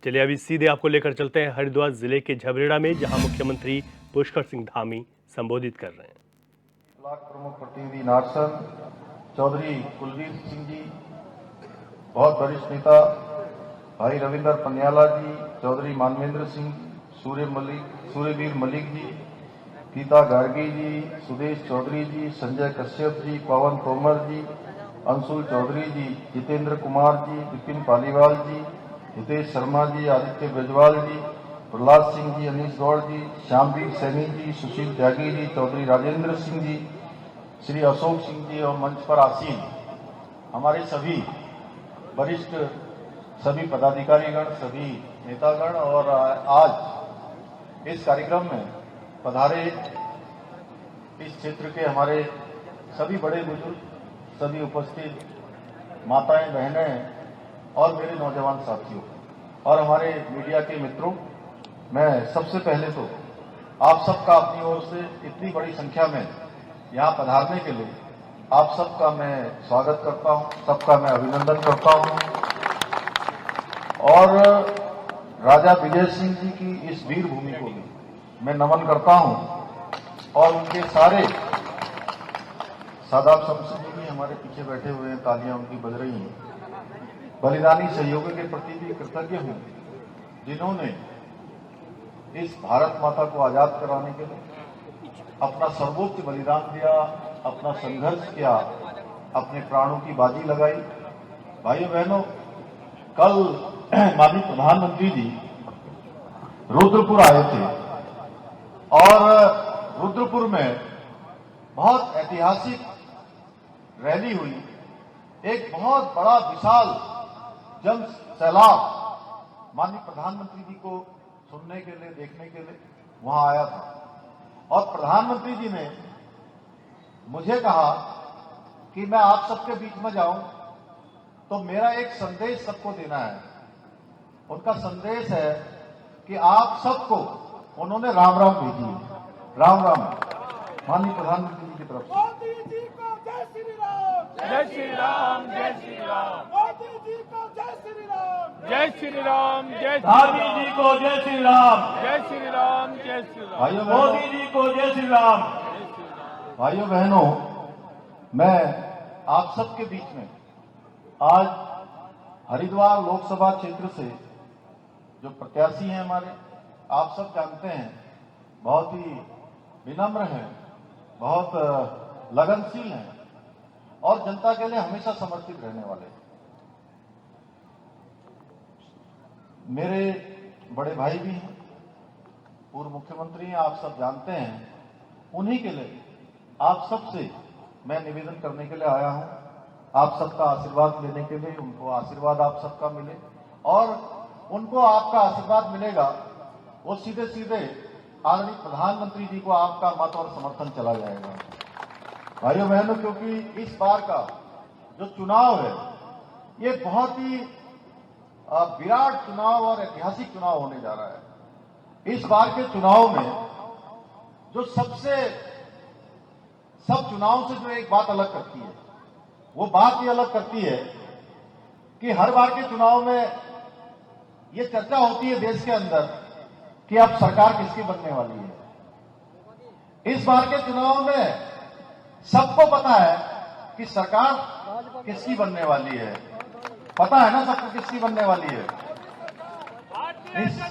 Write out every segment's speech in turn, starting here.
चलिए अभी सीधे आपको लेकर चलते हैं हरिद्वार जिले के झबरेड़ा में, जहां मुख्यमंत्री पुष्कर सिंह धामी संबोधित कर रहे हैं। ब्लॉक प्रमुख प्रतिनिधि नारसन चौधरी कुलवीर सिंह जी, बहुत वरिष्ठ नेता भाई रविंदर पन्याला जी, चौधरी मानवेंद्र सिंह, सूर्यवीर मलिक जी, गीता गार्गी जी, सुदेश चौधरी जी, संजय कश्यप जी, पवन तोमर जी, अंशुल चौधरी जी, जितेंद्र कुमार जी, विपिन पालीवाल जी, हितेश शर्मा जी, आदित्य ब्रजवाल जी, प्रहलाद सिंह जी, अनीश गौड़ जी, श्यामवीर सैनी जी, सुशील त्यागी जी, चौधरी राजेंद्र सिंह जी, श्री अशोक सिंह जी और मंच पर आसीन हमारे सभी वरिष्ठ सभी पदाधिकारीगण, सभी नेतागण और आज इस कार्यक्रम में पधारे इस क्षेत्र के हमारे सभी बड़े बुजुर्ग, सभी उपस्थित माताएं, बहनें और मेरे नौजवान साथियों और हमारे मीडिया के मित्रों, मैं सबसे पहले तो आप सबका अपनी ओर से इतनी बड़ी संख्या में यहां पधारने के लिए आप सबका मैं स्वागत करता हूं, सबका मैं अभिनंदन करता हूं और राजा विजय सिंह जी की इस वीर भूमि को भी मैं नमन करता हूं और उनके सारे सादाब शमशेर जी भी हमारे पीछे बैठे हुए हैं, तालियां उनकी बज रही हैं, बलिदानी सहयोगों के प्रति भी कृतज्ञ हूं जिन्होंने इस भारत माता को आजाद कराने के लिए अपना सर्वोच्च बलिदान दिया, अपना संघर्ष किया, अपने प्राणों की बाजी लगाई। भाइयों बहनों, कल माननीय प्रधानमंत्री जी रुद्रपुर आए थे और रुद्रपुर में बहुत ऐतिहासिक रैली हुई, एक बहुत बड़ा विशाल जन सैलाब माननीय प्रधानमंत्री जी को सुनने के लिए, देखने के लिए वहां आया था और प्रधानमंत्री जी ने मुझे कहा कि मैं आप सबके बीच में जाऊं तो मेरा एक संदेश सबको देना है। उनका संदेश है कि आप सबको, उन्होंने राम राम भेजी है, राम राम माननीय प्रधानमंत्री जी की तरफ से। मोदी जी को जय श्री राम, जय श्री राम, जय श्री राम, मोदी जी को जय श्री राम, जय श्री राम, जय धामी जी को जय श्री राम, जय श्री राम, जय श्री राम, भाइयों मोदी बहनों, जी को जय श्री राम। भाइयों बहनों, मैं आप सबके बीच में आज हरिद्वार लोकसभा क्षेत्र से जो प्रत्याशी हैं हमारे, आप सब जानते हैं, बहुत ही विनम्र हैं, बहुत लगनशील हैं और जनता के लिए हमेशा समर्पित रहने वाले हैं। मेरे बड़े भाई भी हैं, पूर्व मुख्यमंत्री हैं, आप सब जानते हैं, उन्हीं के लिए आप सबसे मैं निवेदन करने के लिए आया हूं, आप सबका आशीर्वाद लेने के लिए, उनको आशीर्वाद आप सबका मिले और उनको आपका आशीर्वाद मिलेगा, वो सीधे सीधे आदरणीय प्रधानमंत्री जी को आपका मत और समर्थन चला जाएगा। भाइयों बहनों, क्योंकि इस बार का जो चुनाव है ये बहुत ही विराट चुनाव और ऐतिहासिक चुनाव होने जा रहा है। इस बार के चुनाव में जो सब चुनाव से जो एक बात अलग करती है, वो बात ये अलग करती है कि हर बार के चुनाव में ये चर्चा होती है देश के अंदर कि अब सरकार किसकी बनने वाली है। इस बार के चुनाव में सबको पता है कि सरकार किसकी बनने वाली है, पता है ना सबको किसकी बनने वाली है।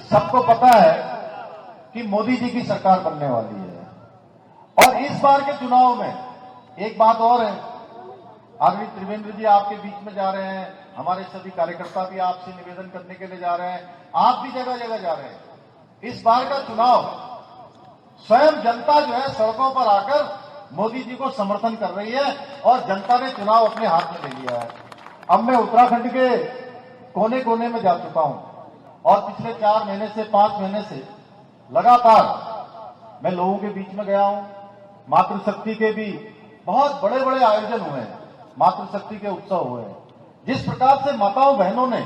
सबको पता है कि मोदी जी की सरकार बनने वाली है। और इस बार के चुनाव में एक बात और है, आदरणीय त्रिवेंद्र जी आपके बीच में जा रहे हैं, हमारे सभी कार्यकर्ता भी आपसे निवेदन करने के लिए जा रहे हैं, आप भी जगह जगह जा रहे हैं। इस बार का चुनाव स्वयं जनता जो है सड़कों पर आकर मोदी जी को समर्थन कर रही है और जनता ने चुनाव अपने हाथ में ले लिया है। अब मैं उत्तराखंड के कोने कोने में जा चुका हूं और पिछले 4 महीने से 5 महीने से लगातार मैं लोगों के बीच में गया हूं। मातृशक्ति के भी बहुत बड़े बड़े आयोजन हुए हैं, मातृशक्ति के उत्सव हुए हैं। जिस प्रकार से माताओं बहनों ने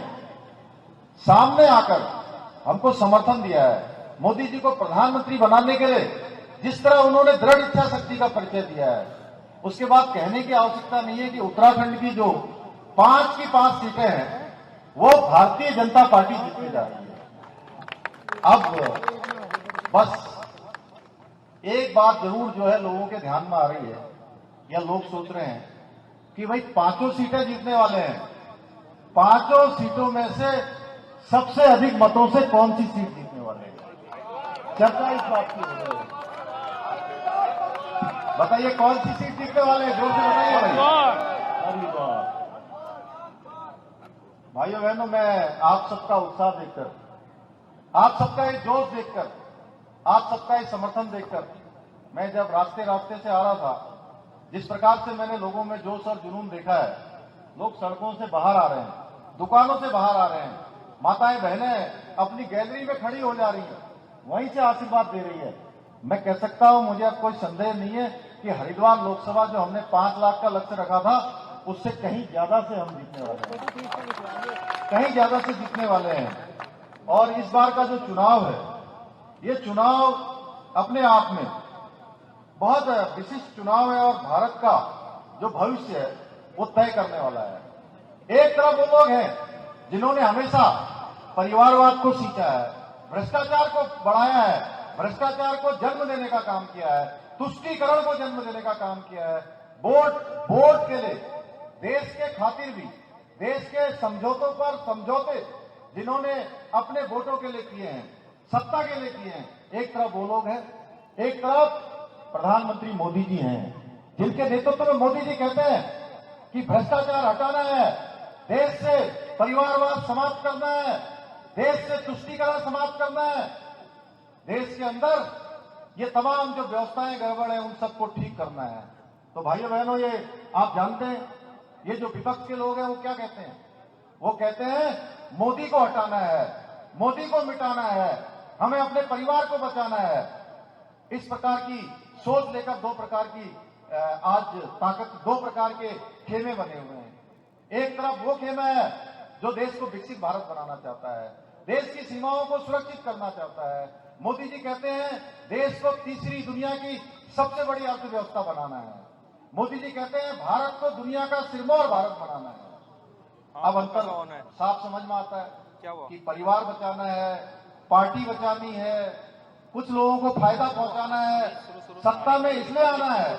सामने आकर हमको समर्थन दिया है, मोदी जी को प्रधानमंत्री बनाने के लिए जिस तरह उन्होंने दृढ़ इच्छा शक्ति का परिचय दिया है, उसके बाद कहने की आवश्यकता नहीं है कि उत्तराखंड की जो 5 की 5 सीटें हैं वो भारतीय जनता पार्टी जीतने जा रही है। अब बस एक बात जरूर जो है लोगों के ध्यान में आ रही है, या लोग सोच रहे हैं कि भाई 5 सीटें जीतने वाले हैं, 5 सीटों में से सबसे अधिक मतों से कौन सी सीट जीतने वाले हैं। चर्चा इस बात की हो रही है। बताइए कौन सी सीट जीतने वाले हैं, जोर से बताइए भाई। हरिद्वार। भाइयों बहनों, मैं आप सबका उत्साह देखकर, आप सबका ये जोश देखकर, आप सबका ये समर्थन देखकर, मैं जब रास्ते रास्ते से आ रहा था, जिस प्रकार से मैंने लोगों में जोश और जुनून देखा है, लोग सड़कों से बाहर आ रहे हैं, दुकानों से बाहर आ रहे हैं, माताएं बहनें अपनी गैलरी में खड़ी हो जा रही हैं, वहीं से आशीर्वाद दे रही है। मैं कह सकता हूं, मुझे अब कोई संदेह नहीं है कि हरिद्वार लोकसभा जो हमने 5 लाख का लक्ष्य रखा था, उससे कहीं ज्यादा से हम जीतने वाले हैं, कहीं ज्यादा से जीतने वाले हैं। और इस बार का जो चुनाव है, ये चुनाव अपने आप में बहुत विशिष्ट चुनाव है और भारत का जो भविष्य है वो तय करने वाला है। एक तरफ वो लोग हैं जिन्होंने हमेशा परिवारवाद को सींचा है, भ्रष्टाचार को बढ़ाया है, भ्रष्टाचार को जन्म देने का काम किया है, तुष्टीकरण को जन्म देने का काम किया है, वोट के लिए, देश के खातिर भी, देश के समझौतों पर समझौते जिन्होंने अपने वोटों के लिए किए हैं, सत्ता के लिए किए हैं। एक तरफ वो लोग हैं, एक तरफ प्रधानमंत्री मोदी जी हैं, जिनके नेतृत्व में मोदी जी कहते हैं कि भ्रष्टाचार हटाना है, देश से परिवारवाद समाप्त करना है, देश से तुष्टीकरण समाप्त करना है, देश के अंदर ये तमाम जो व्यवस्थाएं गड़बड़ है उन सबको ठीक करना है। तो भाइयों बहनों, ये आप जानते हैं, ये जो विपक्ष के लोग हैं वो क्या कहते हैं, वो कहते हैं मोदी को हटाना है, मोदी को मिटाना है, हमें अपने परिवार को बचाना है। इस प्रकार की सोच लेकर दो प्रकार के खेमे बने हुए हैं। एक तरफ वो खेमा है जो देश को विकसित भारत बनाना चाहता है, देश की सीमाओं को सुरक्षित करना चाहता है। मोदी जी कहते हैं देश को तीसरी दुनिया की सबसे बड़ी अर्थव्यवस्था बनाना है। मोदी जी कहते हैं भारत को दुनिया का सिरमौर भारत बनाना है। अब अंतर साफ समझ में आता है कि परिवार बचाना है, पार्टी बचानी है, कुछ लोगों को फायदा पहुंचाना है, सत्ता में इसलिए आना है